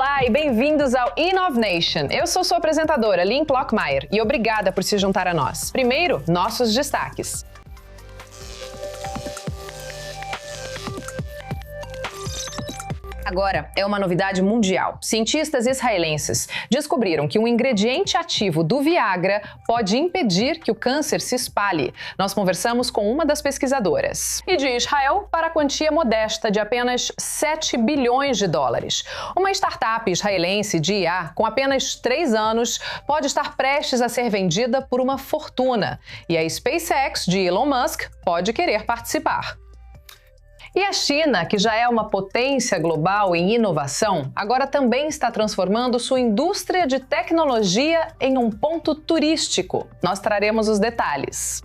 Olá e bem-vindos ao InnovNation. Eu sou sua apresentadora, Lynn Plockmeyer, e obrigada por se juntar a nós. Primeiro, nossos destaques. Agora é uma novidade mundial. Cientistas israelenses descobriram que um ingrediente ativo do Viagra pode impedir que o câncer se espalhe. Nós conversamos com uma das pesquisadoras. E de Israel para a quantia modesta de apenas 7 bilhões de dólares. Uma startup israelense de IA com apenas 3 anos pode estar prestes a ser vendida por uma fortuna. E a SpaceX de Elon Musk pode querer participar. E a China, que já é uma potência global em inovação, agora também está transformando sua indústria de tecnologia em um ponto turístico. Nós traremos os detalhes.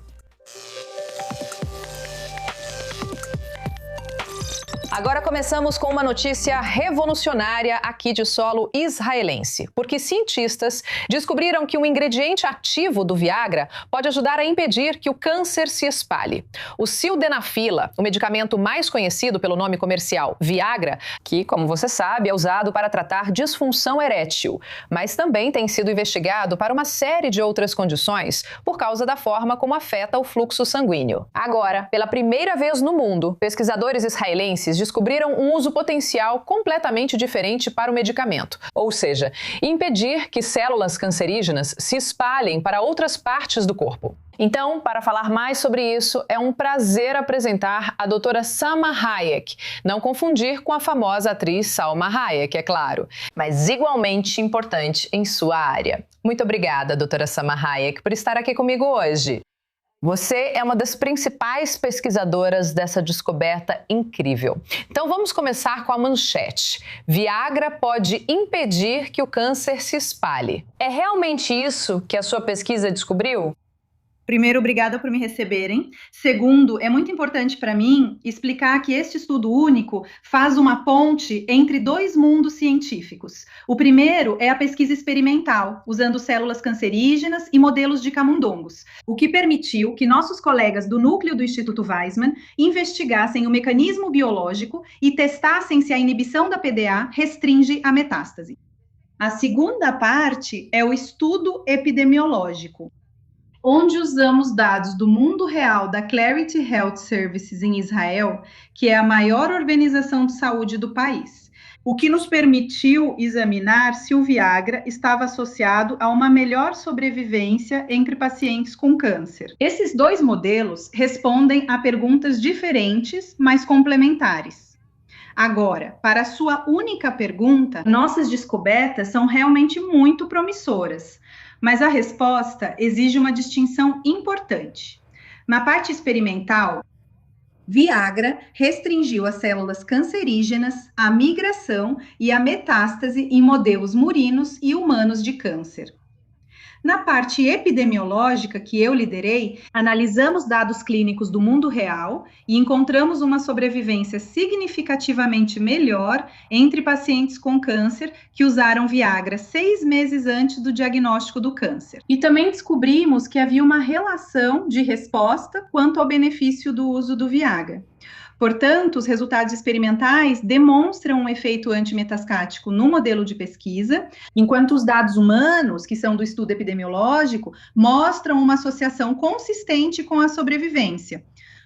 Agora começamos com uma notícia revolucionária aqui de solo israelense, porque cientistas descobriram que um ingrediente ativo do Viagra pode ajudar a impedir que o câncer se espalhe. O sildenafila, o medicamento mais conhecido pelo nome comercial Viagra, que, como você sabe, é usado para tratar disfunção erétil, mas também tem sido investigado para uma série de outras condições por causa da forma como afeta o fluxo sanguíneo. Agora, pela primeira vez no mundo, pesquisadores israelenses descobriram um uso potencial completamente diferente para o medicamento, ou seja, impedir que células cancerígenas se espalhem para outras partes do corpo. Então, para falar mais sobre isso, é um prazer apresentar a doutora Salma Hayek. Não confundir com a famosa atriz Salma Hayek, é claro, mas igualmente importante em sua área. Muito obrigada, doutora Salma Hayek, por estar aqui comigo hoje. Você é uma das principais pesquisadoras dessa descoberta incrível. Então vamos começar com a manchete. Viagra pode impedir que o câncer se espalhe. É realmente isso que a sua pesquisa descobriu? Primeiro, obrigada por me receberem. Segundo, é muito importante para mim explicar que este estudo único faz uma ponte entre dois mundos científicos. O primeiro é a pesquisa experimental, usando células cancerígenas e modelos de camundongos, o que permitiu que nossos colegas do núcleo do Instituto Weizmann investigassem o mecanismo biológico e testassem se a inibição da PDA restringe a metástase. A segunda parte é o estudo epidemiológico, onde usamos dados do mundo real da Clarity Health Services em Israel, que é a maior organização de saúde do país, o que nos permitiu examinar se o Viagra estava associado a uma melhor sobrevivência entre pacientes com câncer. Esses dois modelos respondem a perguntas diferentes, mas complementares. Agora, para a sua única pergunta, nossas descobertas são realmente muito promissoras. Mas a resposta exige uma distinção importante. Na parte experimental, Viagra restringiu as células cancerígenas, a migração e a metástase em modelos murinos e humanos de câncer. Na parte epidemiológica que eu liderei, analisamos dados clínicos do mundo real e encontramos uma sobrevivência significativamente melhor entre pacientes com câncer que usaram Viagra 6 meses antes do diagnóstico do câncer. E também descobrimos que havia uma relação de resposta quanto ao benefício do uso do Viagra. Portanto, os resultados experimentais demonstram um efeito antimetastático no modelo de pesquisa, enquanto os dados humanos, que são do estudo epidemiológico, mostram uma associação consistente com a sobrevivência.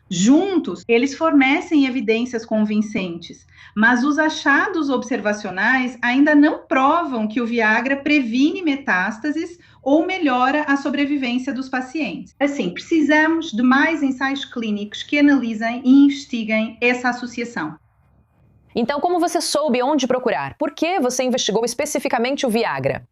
Juntos, eles fornecem evidências convincentes, mas os achados observacionais ainda não provam que o Viagra previne metástases ou melhora a sobrevivência dos pacientes. Assim, precisamos de mais ensaios clínicos que analisem e investiguem essa associação. Então, como você soube onde procurar? Por que você investigou especificamente o Viagra?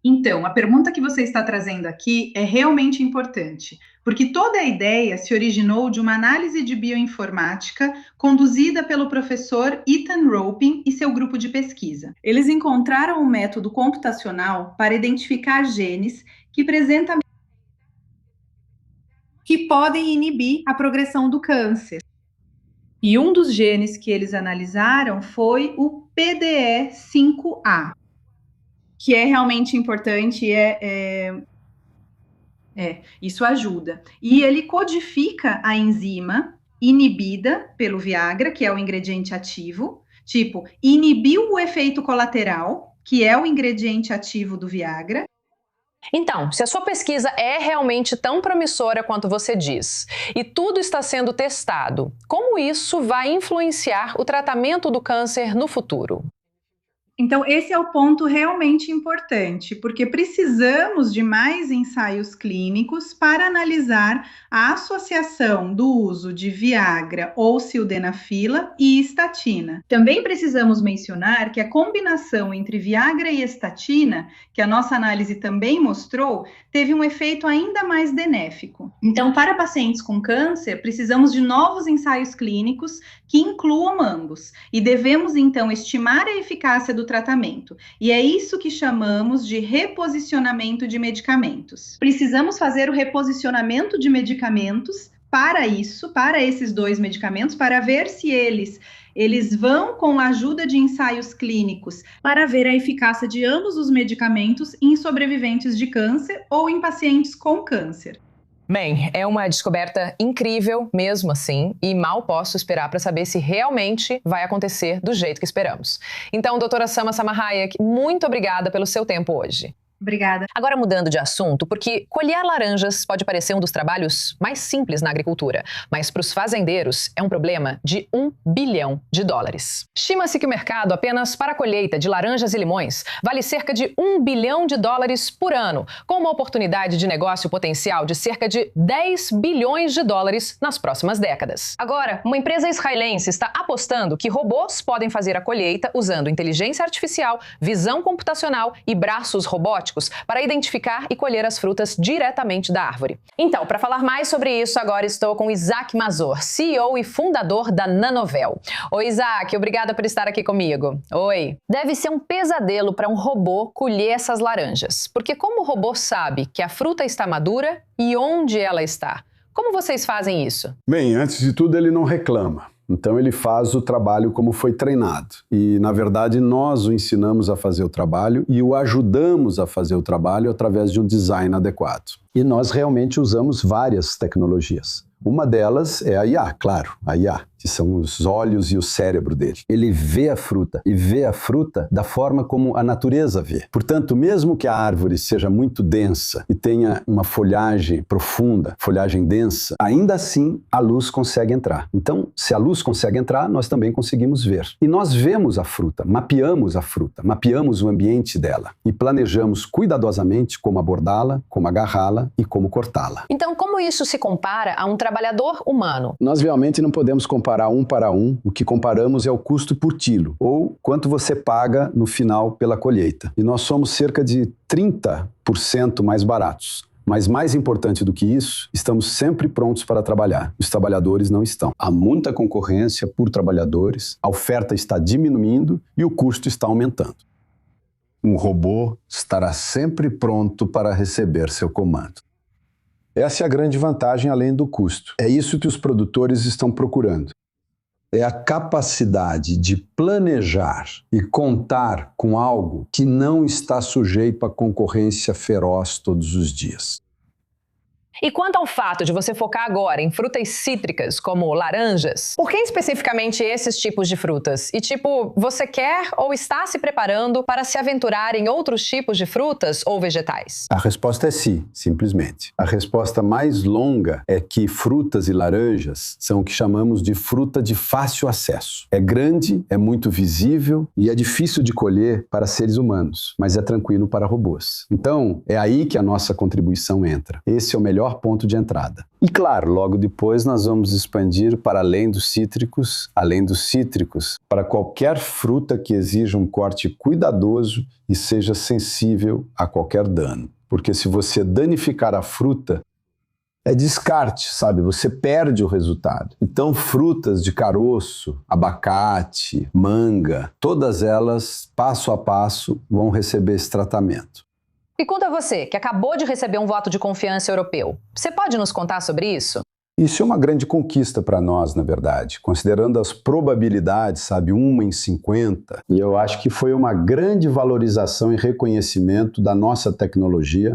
Então, a pergunta que você está trazendo aqui é realmente importante, porque toda a ideia se originou de uma análise de bioinformática conduzida pelo professor Ethan Ropin e seu grupo de pesquisa. Eles encontraram um método computacional para identificar genes que podem inibir a progressão do câncer. E um dos genes que eles analisaram foi o PDE5A. Que é realmente importante, isso ajuda. E ele codifica a enzima inibida pelo Viagra, que é o ingrediente ativo, tipo, inibiu o efeito colateral, que é o ingrediente ativo do Viagra. Então, se a sua pesquisa é realmente tão promissora quanto você diz, e tudo está sendo testado, como isso vai influenciar o tratamento do câncer no futuro? Então, esse é o ponto realmente importante, porque precisamos de mais ensaios clínicos para analisar a associação do uso de Viagra ou sildenafila e estatina. Também precisamos mencionar que a combinação entre Viagra e estatina, que a nossa análise também mostrou, teve um efeito ainda mais benéfico. Então, para pacientes com câncer, precisamos de novos ensaios clínicos que incluam ambos, e devemos então estimar a eficácia do tratamento. E é isso que chamamos de reposicionamento de medicamentos. Precisamos fazer o reposicionamento de medicamentos para isso, para esses dois medicamentos, para ver se eles vão com a ajuda de ensaios clínicos para ver a eficácia de ambos os medicamentos em sobreviventes de câncer ou em pacientes com câncer. Bem, é uma descoberta incrível mesmo assim, e mal posso esperar para saber se realmente vai acontecer do jeito que esperamos. Então, doutora Sama Samarayak, muito obrigada pelo seu tempo hoje. Obrigada. Agora mudando de assunto, porque colher laranjas pode parecer um dos trabalhos mais simples na agricultura, mas para os fazendeiros é um problema de US$ 1 bilhão. Estima-se que o mercado apenas para a colheita de laranjas e limões vale cerca de US$ 1 bilhão por ano, com uma oportunidade de negócio potencial de cerca de US$ 10 bilhões nas próximas décadas. Agora, uma empresa israelense está apostando que robôs podem fazer a colheita usando inteligência artificial, visão computacional e braços robóticos para identificar e colher as frutas diretamente da árvore. Então, para falar mais sobre isso, agora estou com Isaac Mazor, CEO e fundador da Nanovel. Oi, Isaac, obrigada por estar aqui comigo. Oi. Deve ser um pesadelo para um robô colher essas laranjas, porque como o robô sabe que a fruta está madura e onde ela está? Como vocês fazem isso? Bem, antes de tudo, ele não reclama. Então ele faz o trabalho como foi treinado. E, na verdade, nós o ensinamos a fazer o trabalho e o ajudamos a fazer o trabalho através de um design adequado. E nós realmente usamos várias tecnologias. Uma delas é a IA, claro, a IA, que são os olhos e o cérebro dele. Ele vê a fruta e vê a fruta da forma como a natureza vê. Portanto, mesmo que a árvore seja muito densa e tenha uma folhagem profunda, folhagem densa, ainda assim a luz consegue entrar. Então, se a luz consegue entrar, nós também conseguimos ver. E nós vemos a fruta, mapeamos o ambiente dela e planejamos cuidadosamente como abordá-la, como agarrá-la e como cortá-la. Então, como isso se compara a um trabalhador humano? Nós realmente não podemos comparar um para um. O que comparamos é o custo por quilo, ou quanto você paga no final pela colheita. E nós somos cerca de 30% mais baratos. Mas mais importante do que isso, estamos sempre prontos para trabalhar. Os trabalhadores não estão. Há muita concorrência por trabalhadores, a oferta está diminuindo e o custo está aumentando. Um robô estará sempre pronto para receber seu comando. Essa é a grande vantagem além do custo. É isso que os produtores estão procurando. É a capacidade de planejar e contar com algo que não está sujeito à concorrência feroz todos os dias. E quanto ao fato de você focar agora em frutas cítricas, como laranjas, por que especificamente esses tipos de frutas? E você quer ou está se preparando para se aventurar em outros tipos de frutas ou vegetais? A resposta é sim, simplesmente. A resposta mais longa é que frutas e laranjas são o que chamamos de fruta de fácil acesso. É grande, é muito visível e é difícil de colher para seres humanos, mas é tranquilo para robôs. Então, é aí que a nossa contribuição entra. Esse é o melhor ponto de entrada. E claro, logo depois nós vamos expandir para além dos cítricos, para qualquer fruta que exija um corte cuidadoso e seja sensível a qualquer dano. Porque se você danificar a fruta, é descarte, sabe? Você perde o resultado. Então, frutas de caroço, abacate, manga, todas elas, passo a passo, vão receber esse tratamento. E quanto a você, que acabou de receber um voto de confiança europeu, você pode nos contar sobre isso? Isso é uma grande conquista para nós, na verdade, considerando as probabilidades, sabe, 1 em 50. E eu acho que foi uma grande valorização e reconhecimento da nossa tecnologia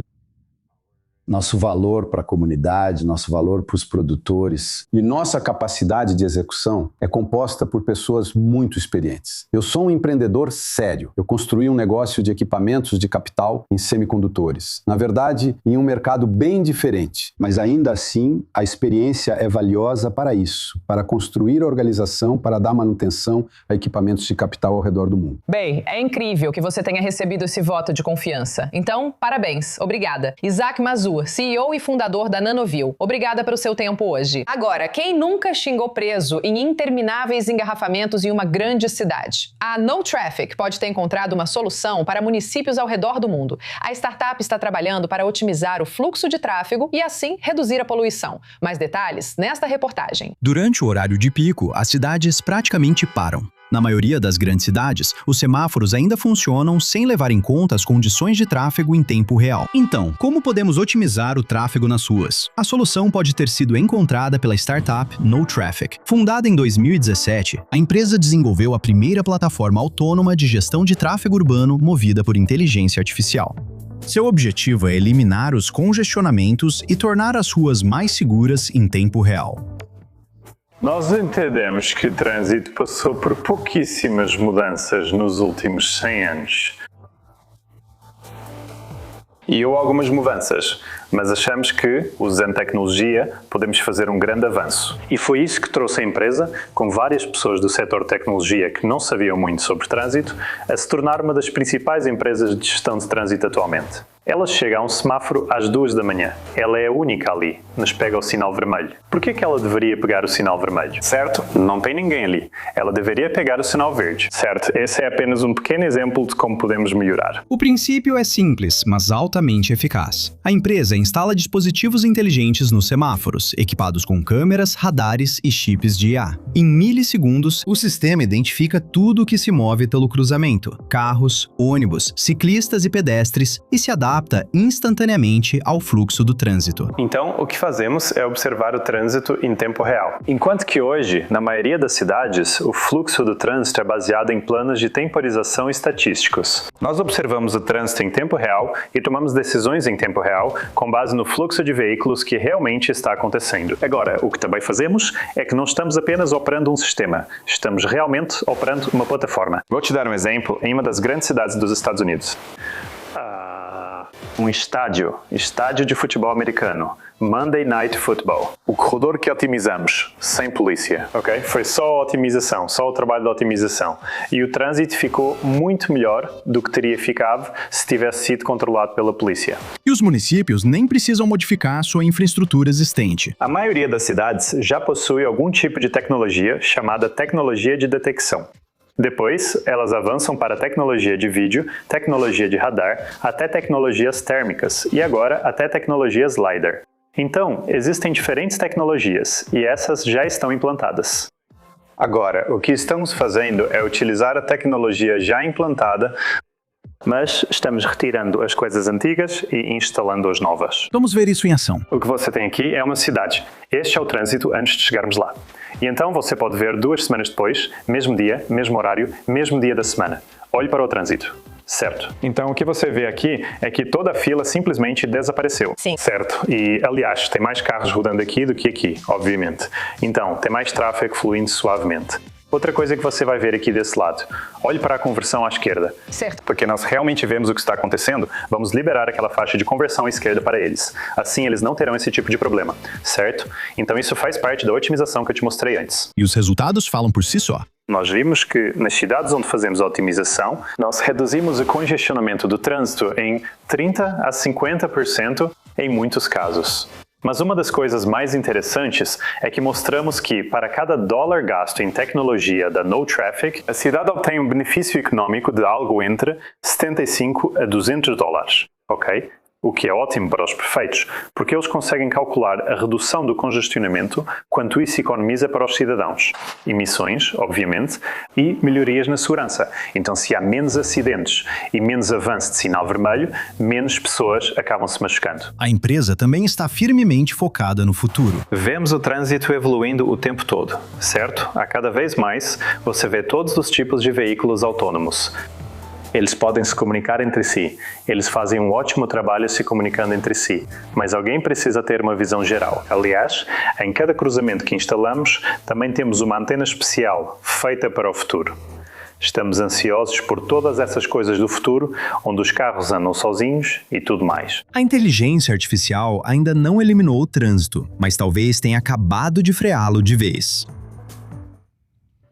nosso valor para a comunidade, nosso valor para os produtores. E nossa capacidade de execução é composta por pessoas muito experientes. Eu sou um empreendedor sério. Eu construí um negócio de equipamentos de capital em semicondutores. Na verdade, em um mercado bem diferente. Mas ainda assim, a experiência é valiosa para isso, para construir a organização, para dar manutenção a equipamentos de capital ao redor do mundo. Bem, é incrível que você tenha recebido esse voto de confiança. Então, parabéns. Obrigada. Isaac Mazur, CEO e fundador da Nanovil. Obrigada pelo seu tempo hoje. Agora, quem nunca xingou preso em intermináveis engarrafamentos em uma grande cidade? A NoTraffic pode ter encontrado uma solução para municípios ao redor do mundo. A startup está trabalhando para otimizar o fluxo de tráfego e, assim, reduzir a poluição. Mais detalhes nesta reportagem. Durante o horário de pico, as cidades praticamente param. Na maioria das grandes cidades, os semáforos ainda funcionam sem levar em conta as condições de tráfego em tempo real. Então, como podemos otimizar o tráfego nas ruas? A solução pode ter sido encontrada pela startup NoTraffic. Fundada em 2017, a empresa desenvolveu a primeira plataforma autônoma de gestão de tráfego urbano movida por inteligência artificial. Seu objetivo é eliminar os congestionamentos e tornar as ruas mais seguras em tempo real. Nós entendemos que o trânsito passou por pouquíssimas mudanças nos últimos 100 anos. E houve algumas mudanças, mas achamos que, usando tecnologia, podemos fazer um grande avanço. E foi isso que trouxe a empresa, com várias pessoas do setor de tecnologia que não sabiam muito sobre trânsito, a se tornar uma das principais empresas de gestão de trânsito atualmente. Ela chega a um semáforo às 2 da manhã. Ela é a única ali, mas pega o sinal vermelho. Por que é que ela deveria pegar o sinal vermelho? Certo, não tem ninguém ali. Ela deveria pegar o sinal verde. Certo, esse é apenas um pequeno exemplo de como podemos melhorar. O princípio é simples, mas altamente eficaz. A empresa instala dispositivos inteligentes nos semáforos, equipados com câmeras, radares e chips de IA. Em milissegundos, o sistema identifica tudo o que se move pelo cruzamento: carros, ônibus, ciclistas e pedestres, e se adapta instantaneamente ao fluxo do trânsito. Então, o que fazemos é observar o trânsito em tempo real. Enquanto que hoje, na maioria das cidades, o fluxo do trânsito é baseado em planos de temporização estatísticos. Nós observamos o trânsito em tempo real e tomamos decisões em tempo real com base no fluxo de veículos que realmente está acontecendo. Agora, o que também fazemos é que não estamos apenas operando um sistema, estamos realmente operando uma plataforma. Vou te dar um exemplo em uma das grandes cidades dos Estados Unidos. Um estádio de futebol americano, Monday Night Football. O corredor que otimizamos, sem polícia, ok? Foi só a otimização, só o trabalho de otimização. E o trânsito ficou muito melhor do que teria ficado se tivesse sido controlado pela polícia. E os municípios nem precisam modificar sua infraestrutura existente. A maioria das cidades já possui algum tipo de tecnologia chamada tecnologia de detecção. Depois, elas avançam para tecnologia de vídeo, tecnologia de radar, até tecnologias térmicas e agora até tecnologias LiDAR. Então, existem diferentes tecnologias e essas já estão implantadas. Agora, o que estamos fazendo é utilizar a tecnologia já implantada, mas estamos retirando as coisas antigas e instalando as novas. Vamos ver isso em ação. O que você tem aqui é uma cidade. Este é o trânsito antes de chegarmos lá. E então você pode ver 2 semanas depois, mesmo dia, mesmo horário, mesmo dia da semana. Olhe para o trânsito. Certo. Então o que você vê aqui é que toda a fila simplesmente desapareceu. Sim. Certo. E aliás, tem mais carros rodando aqui do que aqui, obviamente. Então, tem mais tráfego fluindo suavemente. Outra coisa que você vai ver aqui desse lado, olhe para a conversão à esquerda. Certo. Porque nós realmente vemos o que está acontecendo, vamos liberar aquela faixa de conversão à esquerda para eles. Assim, eles não terão esse tipo de problema, certo? Então isso faz parte da otimização que eu te mostrei antes. E os resultados falam por si só. Nós vimos que nas cidades onde fazemos a otimização, nós reduzimos o congestionamento do trânsito em 30% a 50% em muitos casos. Mas uma das coisas mais interessantes é que mostramos que, para cada dólar gasto em tecnologia da NoTraffic, a cidade obtém um benefício econômico de algo entre 75 a 200 dólares, ok? O que é ótimo para os prefeitos, porque eles conseguem calcular a redução do congestionamento quanto isso economiza para os cidadãos. Emissões, obviamente, e melhorias na segurança. Então, se há menos acidentes e menos avanço de sinal vermelho, menos pessoas acabam se machucando. A empresa também está firmemente focada no futuro. Vemos o trânsito evoluindo o tempo todo, certo? A cada vez mais, você vê todos os tipos de veículos autônomos. Eles podem se comunicar entre si, eles fazem um ótimo trabalho se comunicando entre si, mas alguém precisa ter uma visão geral. Aliás, em cada cruzamento que instalamos, também temos uma antena especial, feita para o futuro. Estamos ansiosos por todas essas coisas do futuro, onde os carros andam sozinhos e tudo mais. A inteligência artificial ainda não eliminou o trânsito, mas talvez tenha acabado de freá-lo de vez.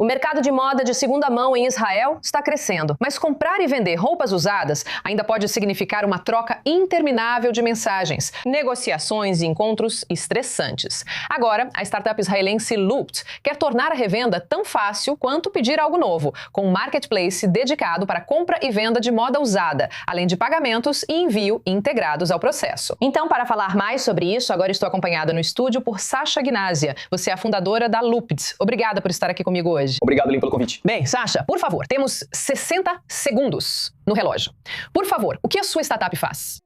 O mercado de moda de segunda mão em Israel está crescendo, mas comprar e vender roupas usadas ainda pode significar uma troca interminável de mensagens, negociações e encontros estressantes. Agora, a startup israelense Loopt quer tornar a revenda tão fácil quanto pedir algo novo, com um marketplace dedicado para compra e venda de moda usada, além de pagamentos e envio integrados ao processo. Então, para falar mais sobre isso, agora estou acompanhada no estúdio por Sasha Gnazia. Você é a fundadora da Loopt. Obrigada por estar aqui comigo hoje. Obrigado, Lin, pelo convite. Bem, Sasha, por favor, temos 60 segundos no relógio. Por favor, o que a sua startup faz?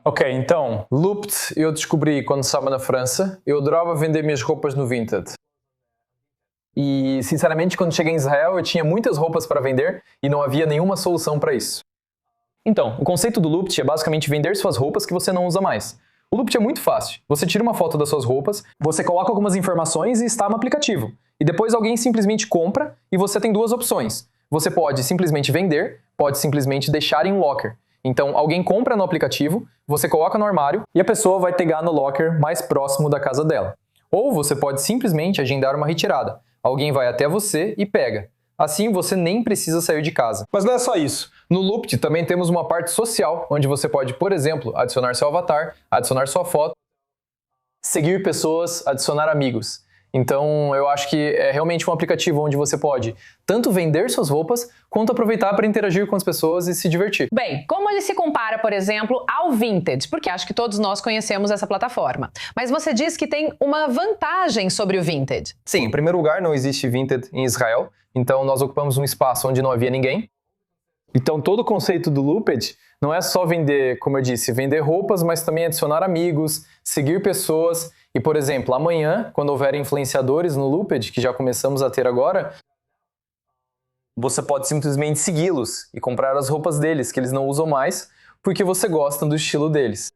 Ok, então, Loopt eu descobri quando estava na França. Eu adorava vender minhas roupas no Vinted. E, sinceramente, quando cheguei em Israel, eu tinha muitas roupas para vender e não havia nenhuma solução para isso. Então, o conceito do Loopt é basicamente vender suas roupas que você não usa mais. O Loopt é muito fácil. Você tira uma foto das suas roupas, você coloca algumas informações e está no aplicativo. E depois alguém simplesmente compra e você tem duas opções. Você pode simplesmente vender, pode simplesmente deixar em um locker. Então, alguém compra no aplicativo, você coloca no armário e a pessoa vai pegar no locker mais próximo da casa dela. Ou você pode simplesmente agendar uma retirada. Alguém vai até você e pega. Assim, você nem precisa sair de casa. Mas não é só isso. No Loopt também temos uma parte social, onde você pode, por exemplo, adicionar seu avatar, adicionar sua foto, seguir pessoas, adicionar amigos. Então, eu acho que é realmente um aplicativo onde você pode tanto vender suas roupas, quanto aproveitar para interagir com as pessoas e se divertir. Bem, como ele se compara, por exemplo, ao Vinted? Porque acho que todos nós conhecemos essa plataforma. Mas você diz que tem uma vantagem sobre o Vinted. Sim, em primeiro lugar, não existe Vinted em Israel, então nós ocupamos um espaço onde não havia ninguém. Então, todo o conceito do Loopt não é só vender, como eu disse, vender roupas, mas também adicionar amigos, seguir pessoas. E, por exemplo, amanhã, quando houver influenciadores no Loopt, que já começamos a ter agora, você pode simplesmente segui-los e comprar as roupas deles, que eles não usam mais, porque você gosta do estilo deles.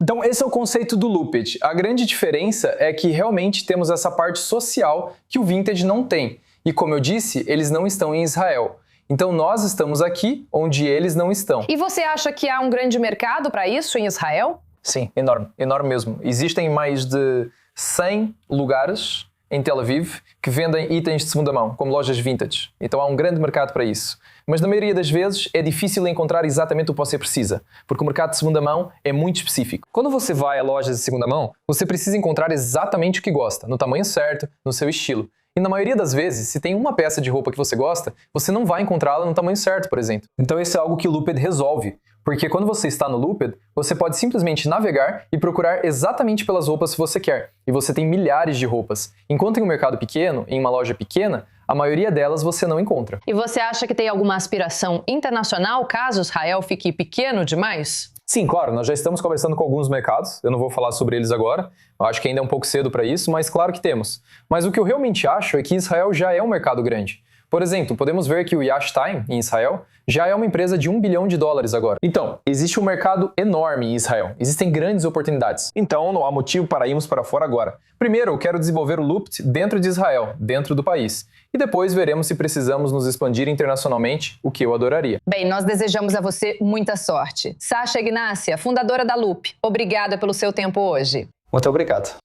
Então, esse é o conceito do Loopt. A grande diferença é que realmente temos essa parte social que o Vinted não tem. E, como eu disse, eles não estão em Israel. Então, nós estamos aqui onde eles não estão. E você acha que há um grande mercado para isso em Israel? Sim, enorme, enorme mesmo. Existem mais de 100 lugares em Tel Aviv que vendem itens de segunda mão, como lojas vintage. Então há um grande mercado para isso. Mas na maioria das vezes é difícil encontrar exatamente o que você precisa, porque o mercado de segunda mão é muito específico. Quando você vai a lojas de segunda mão, você precisa encontrar exatamente o que gosta, no tamanho certo, no seu estilo. E na maioria das vezes, se tem uma peça de roupa que você gosta, você não vai encontrá-la no tamanho certo, por exemplo. Então esse é algo que o Loopt resolve. Porque quando você está no Loopt, você pode simplesmente navegar e procurar exatamente pelas roupas que você quer. E você tem milhares de roupas. Enquanto em um mercado pequeno, em uma loja pequena, a maioria delas você não encontra. E você acha que tem alguma aspiração internacional caso Israel fique pequeno demais? Sim, claro, nós já estamos conversando com alguns mercados, eu não vou falar sobre eles agora, eu acho que ainda é um pouco cedo para isso, mas claro que temos. Mas o que eu realmente acho é que Israel já é um mercado grande. Por exemplo, podemos ver que o Yash Time, em Israel, já é uma empresa de $1 bilhão agora. Então, existe um mercado enorme em Israel. Existem grandes oportunidades. Então, não há motivo para irmos para fora agora. Primeiro, eu quero desenvolver o Loopt dentro de Israel, dentro do país. E depois veremos se precisamos nos expandir internacionalmente, o que eu adoraria. Bem, nós desejamos a você muita sorte. Sasha Gnazia, fundadora da Loop, obrigada pelo seu tempo hoje. Muito obrigado.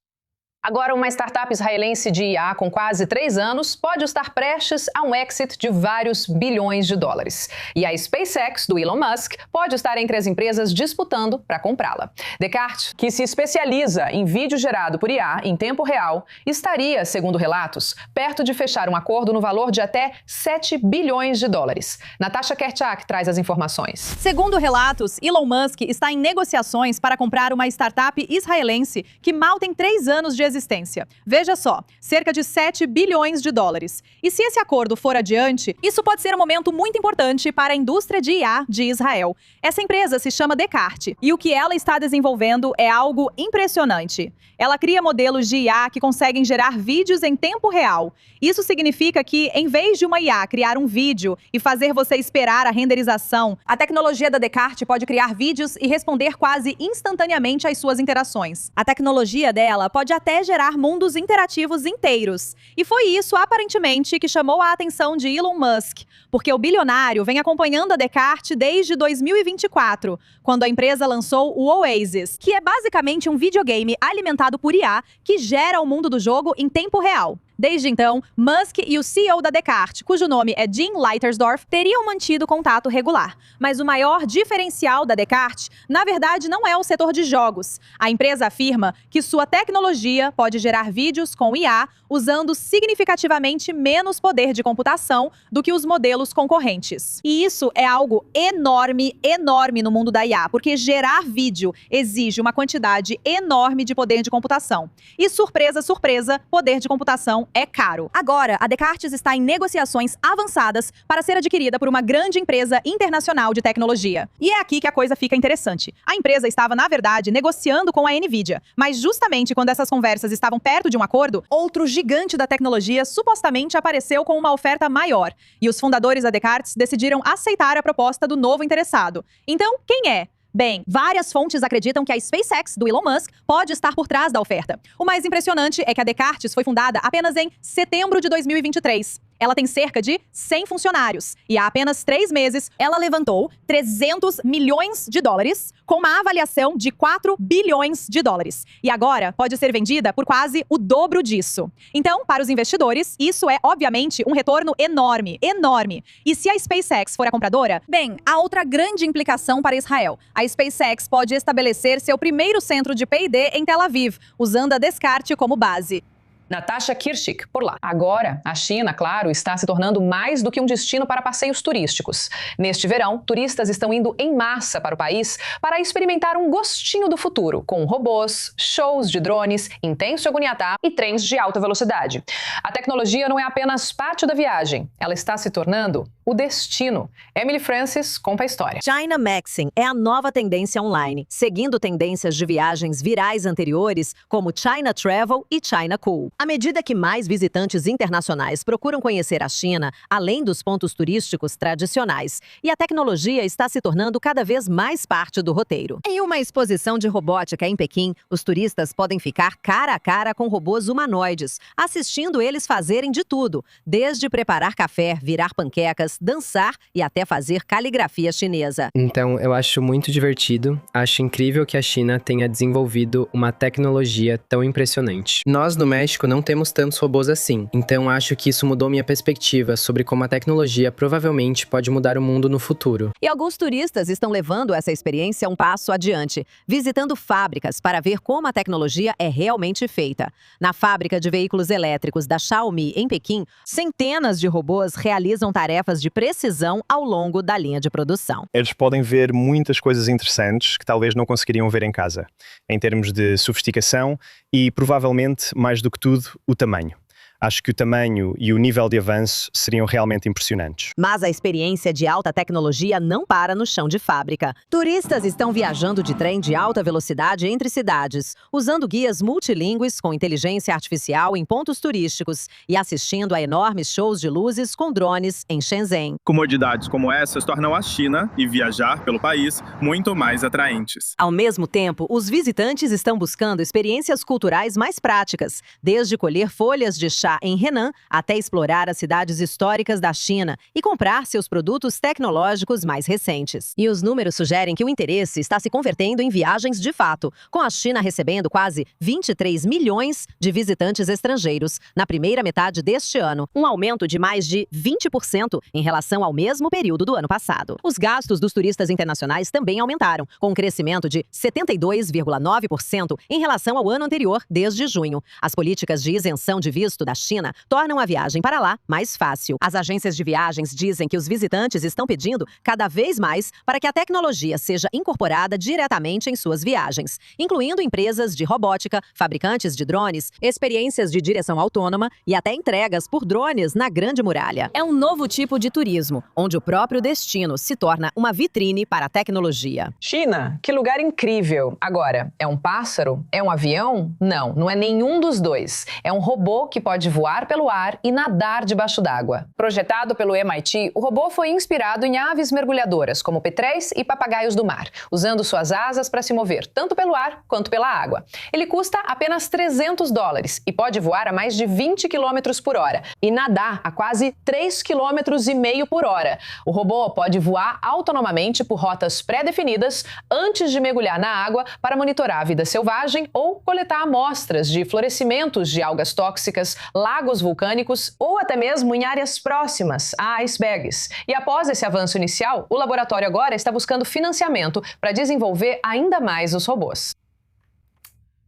Agora, uma startup israelense de IA com quase 3 anos pode estar prestes a um exit de vários bilhões de dólares. E a SpaceX, do Elon Musk, pode estar entre as empresas disputando para comprá-la. Descartes, que se especializa em vídeo gerado por IA em tempo real, estaria, segundo relatos, perto de fechar um acordo no valor de até 7 bilhões de dólares. Natasha Kerchak traz as informações. Segundo relatos, Elon Musk está em negociações para comprar uma startup israelense que mal tem 3 anos de existência resistência. Veja só, cerca de 7 bilhões de dólares. E se esse acordo for adiante, isso pode ser um momento muito importante para a indústria de IA de Israel. Essa empresa se chama Descartes, e o que ela está desenvolvendo é algo impressionante. Ela cria modelos de IA que conseguem gerar vídeos em tempo real. Isso significa que, em vez de uma IA criar um vídeo e fazer você esperar a renderização, a tecnologia da Descartes pode criar vídeos e responder quase instantaneamente às suas interações. A tecnologia dela pode até gerar mundos interativos inteiros. E foi isso, aparentemente, que chamou a atenção de Elon Musk, porque o bilionário vem acompanhando a Descartes desde 2024, quando a empresa lançou o Oasis, que é basicamente um videogame alimentado por IA que gera o mundo do jogo em tempo real. Desde então, Musk e o CEO da Descartes, cujo nome é Jim Leitersdorf, teriam mantido contato regular. Mas o maior diferencial da Descartes, na verdade, não é o setor de jogos. A empresa afirma que sua tecnologia pode gerar vídeos com IA usando significativamente menos poder de computação do que os modelos concorrentes. E isso é algo enorme, enorme no mundo da IA, porque gerar vídeo exige uma quantidade enorme de poder de computação. E surpresa, surpresa, poder de computação é caro. Agora, a Descartes está em negociações avançadas para ser adquirida por uma grande empresa internacional de tecnologia. E é aqui que a coisa fica interessante. A empresa estava, na verdade, negociando com a Nvidia, mas justamente quando essas conversas estavam perto de um acordo, outro gigante da tecnologia supostamente apareceu com uma oferta maior. E os fundadores da Descartes decidiram aceitar a proposta do novo interessado. Então, quem é? Bem, várias fontes acreditam que a SpaceX do Elon Musk pode estar por trás da oferta. O mais impressionante é que a Descartes foi fundada apenas em setembro de 2023. Ela tem cerca de 100 funcionários e há apenas 3 meses ela levantou 300 milhões de dólares com uma avaliação de 4 bilhões de dólares. E agora pode ser vendida por quase o dobro disso. Então, para os investidores, isso é obviamente um retorno enorme, enorme. E se a SpaceX for a compradora, bem, há outra grande implicação para Israel. A SpaceX pode estabelecer seu primeiro centro de P&D em Tel Aviv, usando a Descartes como base. Natasha Kirschik, por lá. Agora, a China, claro, está se tornando mais do que um destino para passeios turísticos. Neste verão, turistas estão indo em massa para o país para experimentar um gostinho do futuro, com robôs, shows de drones, intenso agoniatá e trens de alta velocidade. A tecnologia não é apenas parte da viagem, ela está se tornando o destino. Emily Francis conta a história. China Maxing é a nova tendência online, seguindo tendências de viagens virais anteriores, como China Travel e China Cool. À medida que mais visitantes internacionais procuram conhecer a China, além dos pontos turísticos tradicionais, e a tecnologia está se tornando cada vez mais parte do roteiro. Em uma exposição de robótica em Pequim, os turistas podem ficar cara a cara com robôs humanoides, assistindo eles fazerem de tudo, desde preparar café, virar panquecas, dançar e até fazer caligrafia chinesa. Então, eu acho muito divertido, acho incrível que a China tenha desenvolvido uma tecnologia tão impressionante. Nós, no México, não temos tantos robôs assim, então acho que isso mudou minha perspectiva sobre como a tecnologia provavelmente pode mudar o mundo no futuro. E alguns turistas estão levando essa experiência um passo adiante, visitando fábricas para ver como a tecnologia é realmente feita. Na fábrica de veículos elétricos da Xiaomi, em Pequim, centenas de robôs realizam tarefas de precisão ao longo da linha de produção. Eles podem ver muitas coisas interessantes que talvez não conseguiriam ver em casa, em termos de sofisticação e, provavelmente, mais do que tudo, o tamanho. Acho que o tamanho e o nível de avanço seriam realmente impressionantes. Mas a experiência de alta tecnologia não para no chão de fábrica. Turistas estão viajando de trem de alta velocidade entre cidades, usando guias multilingües com inteligência artificial em pontos turísticos e assistindo a enormes shows de luzes com drones em Shenzhen. Comodidades como essas tornam a China e viajar pelo país muito mais atraentes. Ao mesmo tempo, os visitantes estão buscando experiências culturais mais práticas, desde colher folhas de chá em Henan até explorar as cidades históricas da China e comprar seus produtos tecnológicos mais recentes. E os números sugerem que o interesse está se convertendo em viagens de fato, com a China recebendo quase 23 milhões de visitantes estrangeiros na primeira metade deste ano, um aumento de mais de 20% em relação ao mesmo período do ano passado. Os gastos dos turistas internacionais também aumentaram, com um crescimento de 72,9% em relação ao ano anterior, desde junho. As políticas de isenção de visto da da China tornam a viagem para lá mais fácil. As agências de viagens dizem que os visitantes estão pedindo cada vez mais para que a tecnologia seja incorporada diretamente em suas viagens, incluindo empresas de robótica, fabricantes de drones, experiências de direção autônoma e até entregas por drones na Grande Muralha. É um novo tipo de turismo, onde o próprio destino se torna uma vitrine para a tecnologia. China, que lugar incrível! Agora, é um pássaro? É um avião? Não, não é nenhum dos dois. É um robô que pode voar pelo ar e nadar debaixo d'água. Projetado pelo MIT, o robô foi inspirado em aves mergulhadoras, como petréis e papagaios do mar, usando suas asas para se mover tanto pelo ar quanto pela água. Ele custa apenas $300 e pode voar a mais de 20 km por hora e nadar a quase 3,5 km por hora. O robô pode voar autonomamente por rotas pré-definidas antes de mergulhar na água para monitorar a vida selvagem ou coletar amostras de florescimentos de algas tóxicas, lagos vulcânicos ou até mesmo em áreas próximas a icebergs. E após esse avanço inicial, o laboratório agora está buscando financiamento para desenvolver ainda mais os robôs.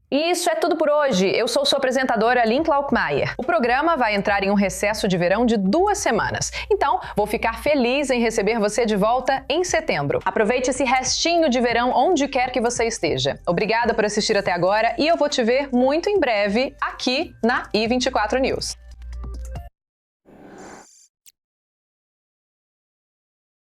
E isso é tudo por hoje. Eu sou sua apresentadora, Lynn Klaukmaier. O programa vai entrar em um recesso de verão de 2 semanas. Então, vou ficar feliz em receber você de volta em setembro. Aproveite esse restinho de verão onde quer que você esteja. Obrigada por assistir até agora e eu vou te ver muito em breve aqui na i24 News.